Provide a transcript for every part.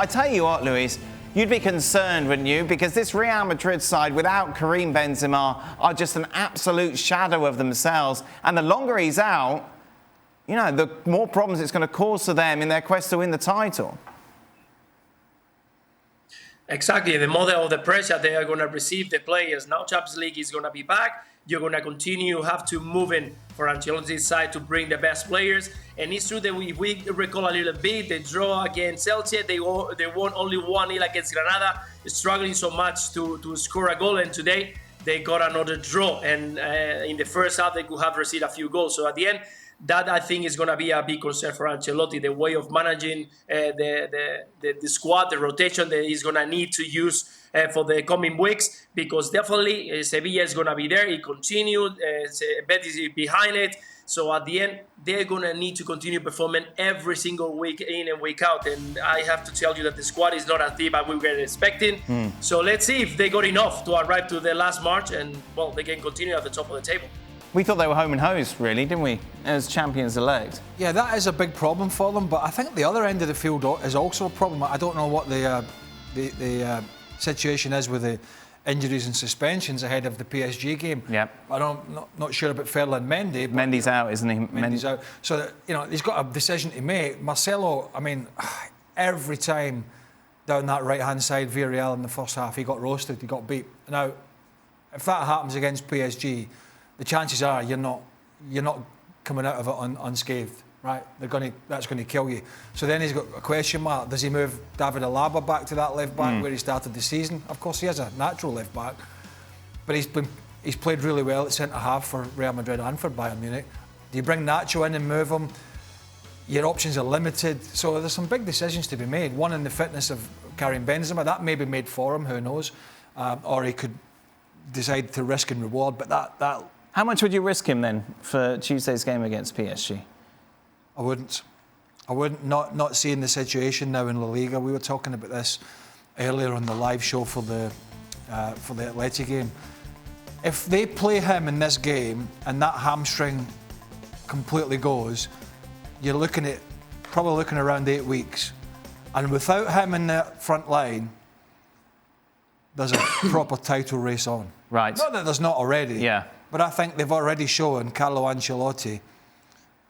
I tell you what, Luis, you'd be concerned, wouldn't you? Because this Real Madrid side without Karim Benzema are just an absolute shadow of themselves. And the longer he's out, you know, the more problems it's going to cause to them in their quest to win the title. Exactly. The model of the pressure they are going to receive, the players. Now Champions League is going to be back. You're going to continue, have to move in for Ancelotti's side to bring the best players. And it's true that if we recall a little bit, the draw against Celtic, they won only 1-0 against Granada, struggling so much to score a goal. And today they got another draw. And in the first half, they could have received a few goals. So at the end, that I think is going to be a big concern for Ancelotti, the way of managing the squad, the rotation that he's going to need to use for the coming weeks, because definitely Sevilla is going to be there. He continued, Betis is behind it. So at the end, they're going to need to continue performing every single week in and week out. And I have to tell you that the squad is not as deep as we were expecting. So let's see if they got enough to arrive to the last March and, well, they can continue at the top of the table. We thought they were home and hosed, really, didn't we, as champions-elect? Yeah, that is a big problem for them, but I think the other end of the field is also a problem. I don't know what the situation is with the injuries and suspensions ahead of the PSG game. Yeah. I'm not sure about Ferland Mendy. Mendy's out, isn't he? Mendy's out. So, you know, he's got a decision to make. Marcelo, I mean, every time down that right-hand side, Villarreal in the first half, he got roasted, he got beat. Now, if that happens against PSG, the chances are you're not coming out of it unscathed, right? That's going to kill you. So then he's got a question mark. Does he move David Alaba back to that left back where he started the season? Of course, he has a natural left back, but he's played really well at centre half for Real Madrid and for Bayern Munich. Do you bring Nacho in and move him? Your options are limited. So there's some big decisions to be made. One in the fitness of Karim Benzema, that may be made for him, who knows? Or he could decide to risk and reward, but that. How much would you risk him then for Tuesday's game against PSG? I wouldn't. Not seeing the situation now in LaLiga. We were talking about this earlier on the live show for the Atleti game. If they play him in this game and that hamstring completely goes, you're probably looking around 8 weeks. And without him in the front line, there's a proper title race on. Right. Not that there's not already. Yeah. But I think they've already shown, Carlo Ancelotti,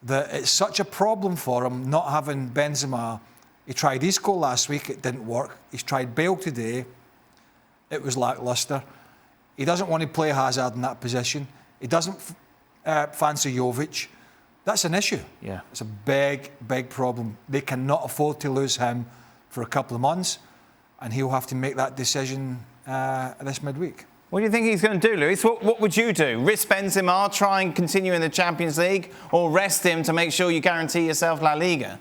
that it's such a problem for him not having Benzema. He tried Isco last week, it didn't work. He's tried Bale today, it was lacklustre. He doesn't want to play Hazard in that position. He doesn't fancy Jovic. That's an issue. Yeah. It's a big, big problem. They cannot afford to lose him for a couple of months, and he'll have to make that decision this midweek. What do you think he's going to do, Luis? What would you do? Risk Benzema, try and continue in the Champions League, or rest him to make sure you guarantee yourself La Liga?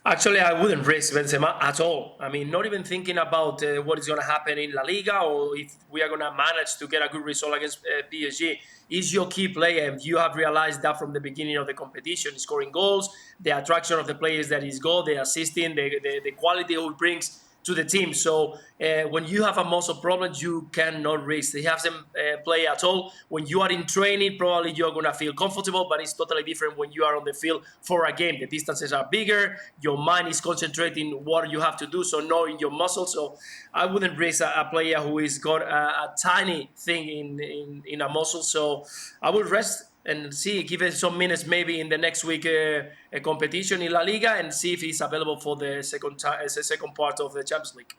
Actually, I wouldn't risk Benzema at all. I mean, not even thinking about what is going to happen in La Liga or if we are going to manage to get a good result against PSG. He's your key player, and you have realized that from the beginning of the competition. Scoring goals, the attraction of the players that he's got, the assisting, the quality he brings to the team. So when you have a muscle problem, you cannot risk. He hasn't play at all. When you are in training, probably you're going to feel comfortable, but it's totally different when you are on the field for a game. The distances are bigger. Your mind is concentrating what you have to do, so knowing your muscles. So I wouldn't risk a player who has got a tiny thing in a muscle. So I would rest and see, give it some minutes maybe in the next week a competition in La Liga and see if he's available for the second part of the Champions League.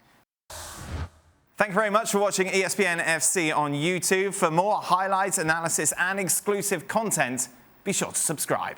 Thank you very much for watching ESPN FC on YouTube. For more highlights, analysis and exclusive content, be sure to subscribe.